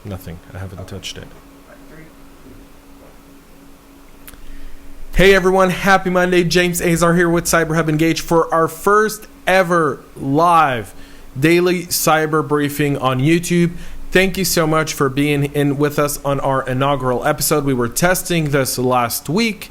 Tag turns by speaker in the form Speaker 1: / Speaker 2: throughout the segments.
Speaker 1: Nothing. I haven't touched it. Hey everyone, happy Monday. James Azar here with CyberHub Engage for our first ever live daily cyber briefing on YouTube. Thank you so much for being in with us on our inaugural episode. We were testing this last week.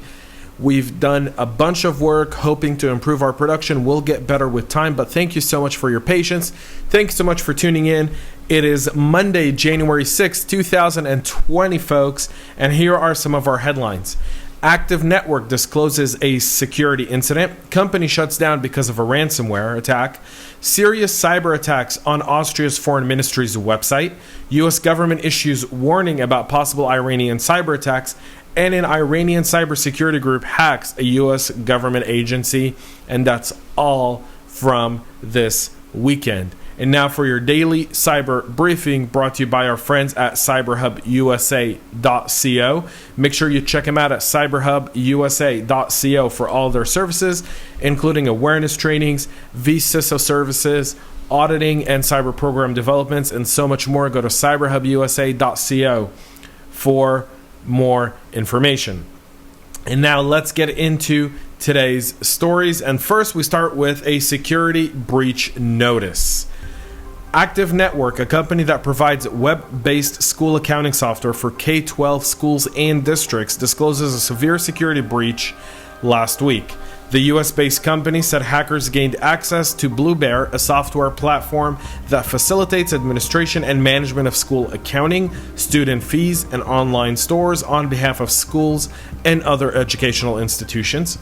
Speaker 1: We've done a bunch of work hoping to improve our production. We'll get better with time, but thank you so much for your patience. Thanks so much for tuning in. It is Monday, January 6th, 2020, folks, and here are some of our headlines. Active Network discloses a security incident. Company shuts down because of a ransomware attack. Serious cyber attacks on Austria's foreign ministry's website. U.S. government issues warning about possible Iranian cyber attacks. And an Iranian cybersecurity group hacks a U.S. government agency. And that's all from this weekend. And now for your daily cyber briefing, brought to you by our friends at cyberhubusa.co. Make sure you check them out at cyberhubusa.co for all their services, including awareness trainings, vCISO services, auditing and cyber program developments, and so much more. Go to cyberhubusa.co for more information. And now let's get into today's stories. And first, we start with a security breach notice. Active Network, a company that provides web-based school accounting software for K-12 schools and districts, discloses a severe security breach last week. The US-based company said hackers gained access to Blue Bear, a software platform that facilitates administration and management of school accounting, student fees, and online stores on behalf of schools and other educational institutions.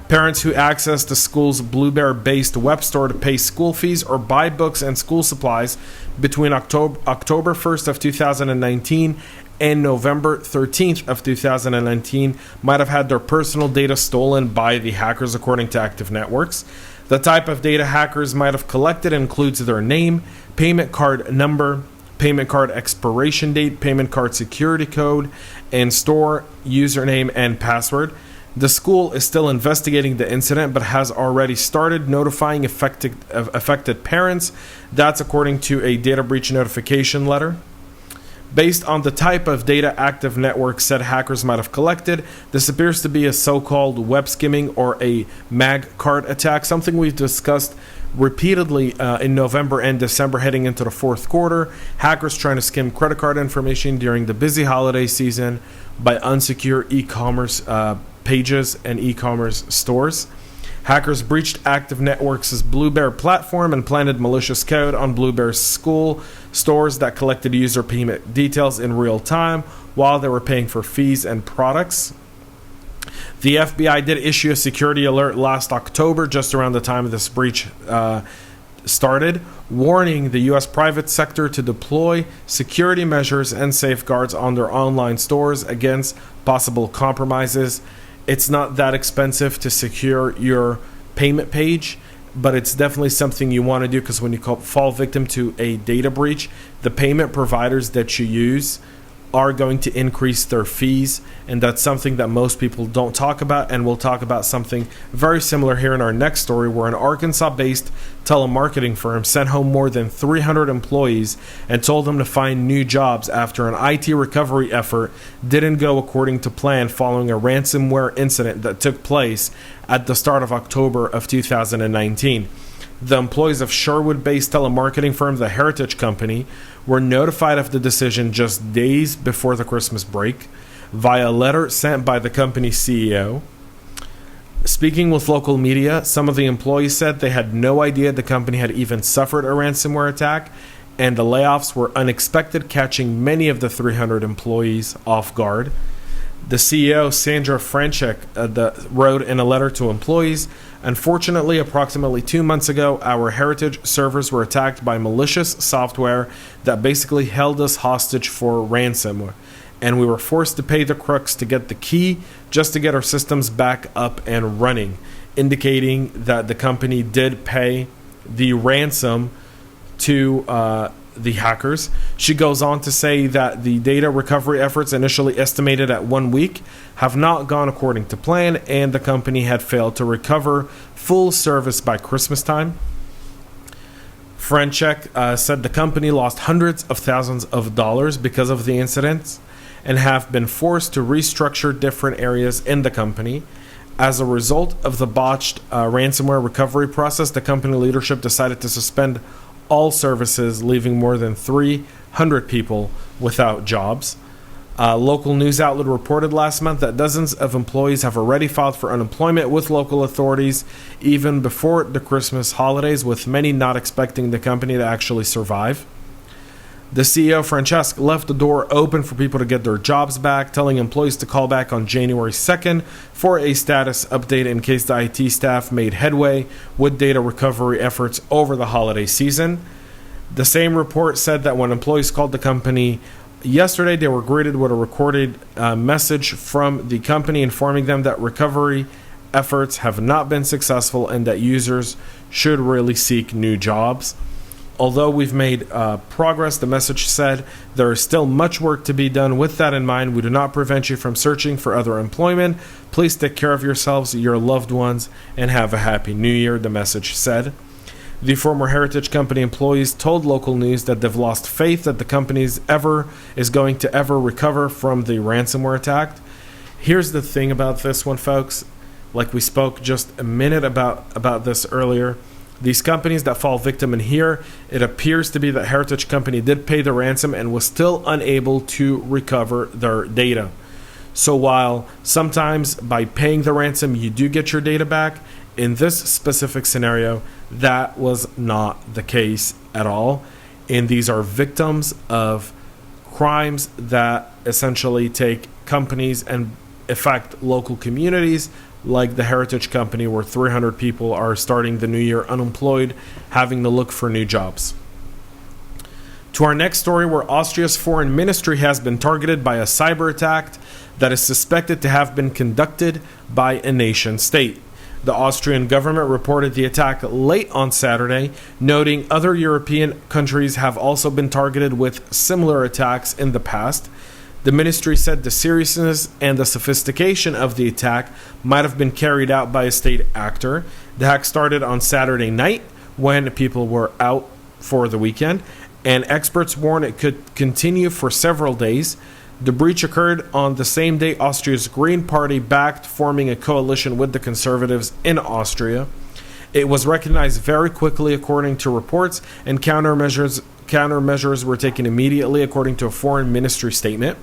Speaker 1: Parents who access the school's Blue Bear-based web store to pay school fees or buy books and school supplies between October 1st of 2019 and November 13th of 2019 might have had their personal data stolen by the hackers, according to Active Networks. The type of data hackers might have collected includes their name, payment card number, payment card expiration date, payment card security code, and store username and password. The school is still investigating the incident, but has already started notifying affected parents. That's according to a data breach notification letter. Based on the type of data Active Network said hackers might have collected, this appears to be a so-called web skimming or a mag card attack, something we've discussed repeatedly in November and December heading into the fourth quarter. Hackers trying to skim credit card information during the busy holiday season by unsecure e-commerce pages and e-commerce stores. Hackers breached Active Networks' Blue Bear platform and planted malicious code on Blue Bear's school stores that collected user payment details in real time while they were paying for fees and products. The FBI did issue a security alert last October, just around the time this breach started, warning the U.S. private sector to deploy security measures and safeguards on their online stores against possible compromises. It's not that expensive to secure your payment page, but it's definitely something you want to do, because when you fall victim to a data breach, the payment providers that you use are going to increase their fees, and that's something that most people don't talk about. And we'll talk about something very similar here in our next story, where an Arkansas-based telemarketing firm sent home more than 300 employees and told them to find new jobs after an IT recovery effort didn't go according to plan following a ransomware incident that took place at the start of October of 2019. The employees of Sherwood-based telemarketing firm The Heritage Company were notified of the decision just days before the Christmas break via a letter sent by the company's CEO. Speaking with local media, some of the employees said they had no idea the company had even suffered a ransomware attack, and the layoffs were unexpected, catching many of the 300 employees off guard. The CEO, Sandra Franchek, wrote in a letter to employees, "Unfortunately, approximately 2 months ago, our Heritage servers were attacked by malicious software that basically held us hostage for ransom, and we were forced to pay the crooks to get the key just to get our systems back up and running," indicating that the company did pay the ransom to the hackers. She goes on to say that the data recovery efforts, initially estimated at 1 week, have not gone according to plan, and the company had failed to recover full service by Christmas time. Franchek said the company lost hundreds of thousands of dollars because of the incidents and have been forced to restructure different areas in the company. As a result of the botched ransomware recovery process, the company leadership decided to suspend all services, leaving more than 300 people without jobs. A local news outlet reported last month that dozens of employees have already filed for unemployment with local authorities even before the Christmas holidays, with many not expecting the company to actually survive. The CEO, Francesc, left the door open for people to get their jobs back, telling employees to call back on January 2nd for a status update in case the IT staff made headway with data recovery efforts over the holiday season. The same report said that when employees called the company yesterday, they were greeted with a recorded message from the company informing them that recovery efforts have not been successful and that users should really seek new jobs. Although we've made progress, the message said, there is still much work to be done. With that in mind, we do not prevent you from searching for other employment. Please take care of yourselves, your loved ones, and have a happy new year, the message said. The former Heritage Company employees told local news that they've lost faith that the company is going to ever recover from the ransomware attack. Here's the thing about this one, folks. Like we spoke just a minute about this earlier. These companies that fall victim in here, it appears to be that Heritage Company did pay the ransom and was still unable to recover their data. So while sometimes by paying the ransom you do get your data back, in this specific scenario, that was not the case at all. And these are victims of crimes that essentially take companies and affect local communities, like the Heritage Company, where 300 people are starting the new year unemployed, having to look for new jobs. To our next story, where Austria's foreign ministry has been targeted by a cyber attack that is suspected to have been conducted by a nation state. The Austrian government reported the attack late on Saturday, noting other European countries have also been targeted with similar attacks in the past. The ministry said the seriousness and the sophistication of the attack might have been carried out by a state actor. The hack started on Saturday night when people were out for the weekend, and experts warn it could continue for several days. The breach occurred on the same day Austria's Green Party backed forming a coalition with the Conservatives in Austria. It was recognized very quickly, according to reports, and countermeasures were taken immediately, according to a foreign ministry statement.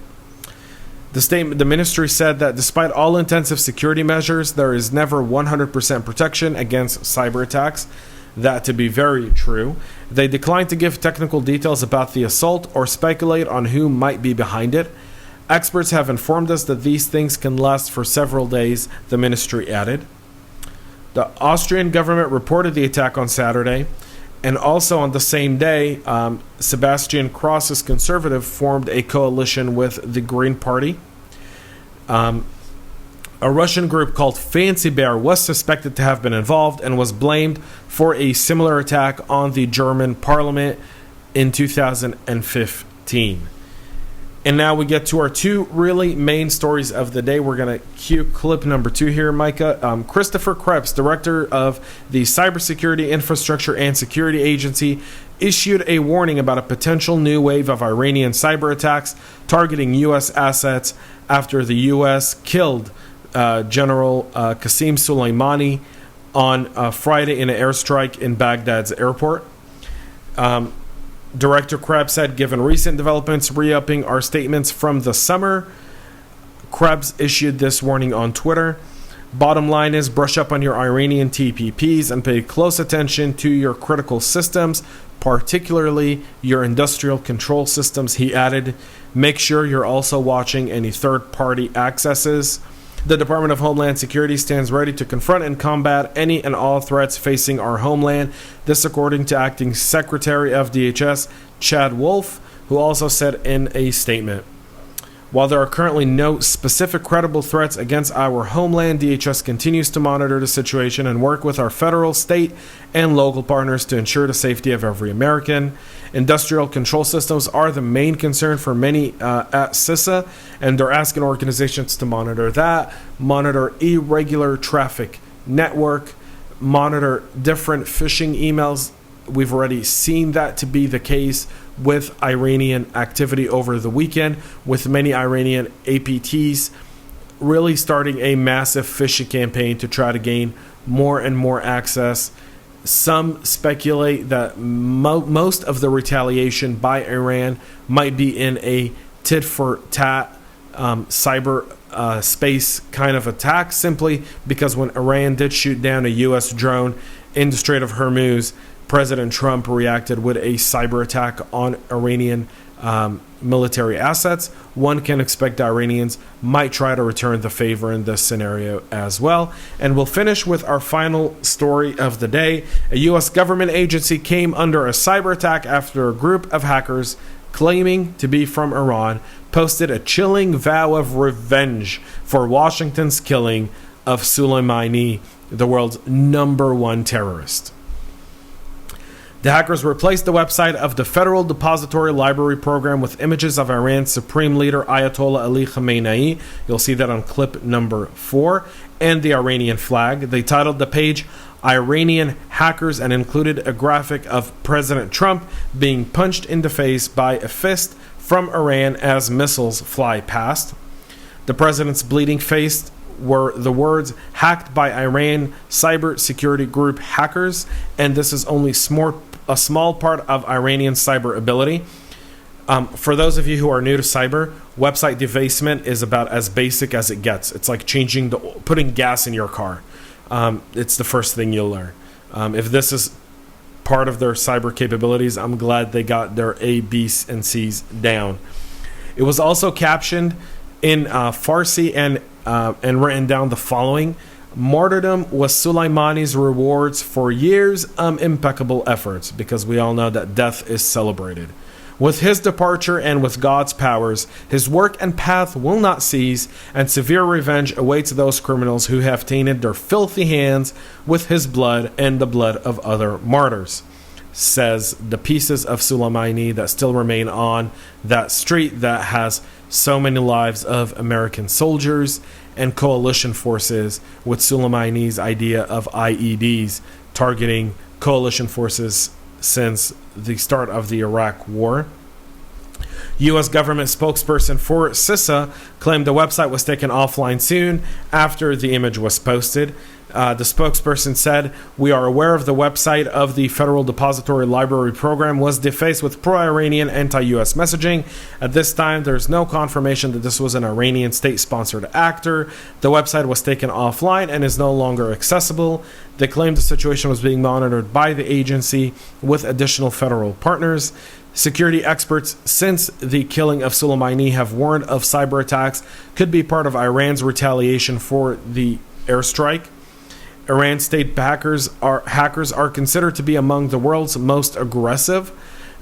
Speaker 1: The ministry said that despite all intensive security measures, there is never 100% protection against cyber attacks. That to be very true. They declined to give technical details about the assault or speculate on who might be behind it. Experts have informed us that these things can last for several days, the ministry added. The Austrian government reported the attack on Saturday, and also on the same day, Sebastian Kross's Conservative formed a coalition with the Green Party. A Russian group called Fancy Bear was suspected to have been involved and was blamed for a similar attack on the German parliament in 2015. And now we get to our two really main stories of the day. We're going to cue clip number 2 here, Micah. Christopher Krebs, director of the Cybersecurity Infrastructure and Security Agency, issued a warning about a potential new wave of Iranian cyber attacks targeting U.S. assets after the U.S. killed General Qasem Soleimani on Friday in an airstrike in Baghdad's airport. Director Krebs said, given recent developments re-upping our statements from the summer, Krebs issued this warning on Twitter. Bottom line is, brush up on your Iranian TPPs and pay close attention to your critical systems, particularly your industrial control systems, he added. Make sure you're also watching any third-party accesses. The Department of Homeland Security stands ready to confront and combat any and all threats facing our homeland. This according to Acting Secretary of DHS, Chad Wolf, who also said in a statement. While there are currently no specific credible threats against our homeland, DHS continues to monitor the situation and work with our federal, state, and local partners to ensure the safety of every American. Industrial control systems are the main concern for many at CISA, and they're asking organizations to monitor that, monitor irregular traffic network, monitor different phishing emails We've already seen that to be the case with Iranian activity over the weekend, with many Iranian APTs really starting a massive phishing campaign to try to gain more and more access. Some speculate that most of the retaliation by Iran might be in a tit-for-tat cyber space kind of attack, simply because when Iran did shoot down a U.S. drone in the Strait of Hormuz, President Trump reacted with a cyber attack on Iranian military assets. One can expect the Iranians might try to return the favor in this scenario as well. And we'll finish with our final story of the day. A U.S. government agency came under a cyber attack after a group of hackers claiming to be from Iran posted a chilling vow of revenge for Washington's killing of Soleimani, the world's #1 terrorist. The hackers replaced the website of the Federal Depository Library Program with images of Iran's Supreme Leader Ayatollah Ali Khamenei. You'll see that on clip number 4. And the Iranian flag. They titled the page Iranian Hackers and included a graphic of President Trump being punched in the face by a fist from Iran as missiles fly past. The president's bleeding face were the words hacked by Iran cybersecurity group hackers, and this is only a small part of Iranian cyber ability. For those of you who are new to cyber, website defacement is about as basic as it gets. It's like putting gas in your car. It's the first thing you'll learn. If this is part of their cyber capabilities, I'm glad they got their A, B, and C's down. It was also captioned in Farsi and written down the following: martyrdom was Soleimani's rewards for years of impeccable efforts, because we all know that death is celebrated. With his departure and with God's powers, his work and path will not cease, and severe revenge awaits those criminals who have tainted their filthy hands with his blood and the blood of other martyrs. Says the pieces of Soleimani that still remain on that street that has so many lives of American soldiers and coalition forces, with Soleimani's idea of IEDs targeting coalition forces since the start of the Iraq War. U.S. government spokesperson for CISA claimed the website was taken offline soon after the image was posted. The spokesperson said, "We are aware of the website of the Federal Depository Library Program was defaced with pro-Iranian anti-U.S. messaging. At this time, there is no confirmation that this was an Iranian state-sponsored actor. The website was taken offline and is no longer accessible." They claimed the situation was being monitored by the agency with additional federal partners. Security experts since the killing of Soleimani have warned of cyber attacks could be part of Iran's retaliation for the airstrike. Iran state hackers are considered to be among the world's most aggressive.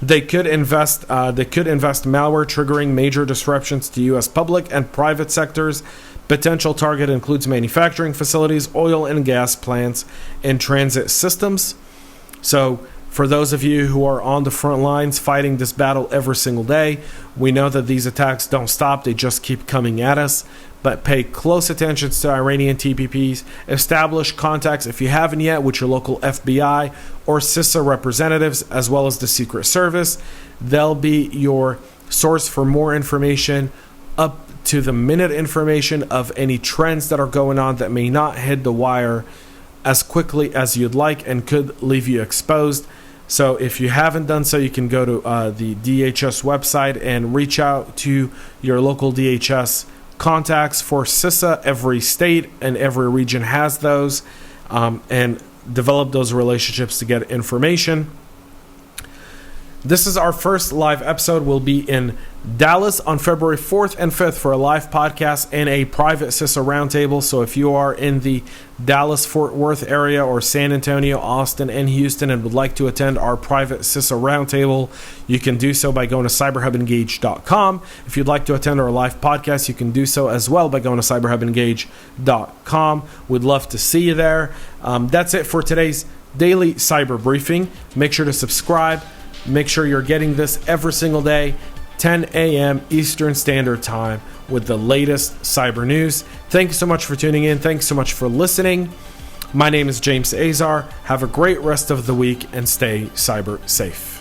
Speaker 1: They could invest malware, triggering major disruptions to U.S. public and private sectors. Potential target includes manufacturing facilities, oil and gas plants, and transit systems. So, for those of you who are on the front lines fighting this battle every single day, we know that these attacks don't stop, they just keep coming at us. But pay close attention to Iranian TPPs. Establish contacts, if you haven't yet, with your local FBI or CISA representatives, as well as the Secret Service. They'll be your source for more information, up to the minute information of any trends that are going on that may not hit the wire as quickly as you'd like and could leave you exposed. So if you haven't done so, you can go to the DHS website and reach out to your local DHS contacts for CISA. Every state and every region has those, and develop those relationships to get information. This is our first live episode. We'll be in Dallas on February 4th and 5th for a live podcast and a private CISA roundtable. So if you are in the Dallas-Fort Worth area or San Antonio, Austin, and Houston and would like to attend our private CISA roundtable, you can do so by going to cyberhubengage.com. If you'd like to attend our live podcast, you can do so as well by going to cyberhubengage.com. We'd love to see you there. That's it for today's daily cyber briefing. Make sure to subscribe. Make sure you're getting this every single day, 10 a.m. Eastern Standard Time, with the latest cyber news. Thank you so much for tuning in. Thanks so much for listening. My name is James Azar. Have a great rest of the week and stay cyber safe.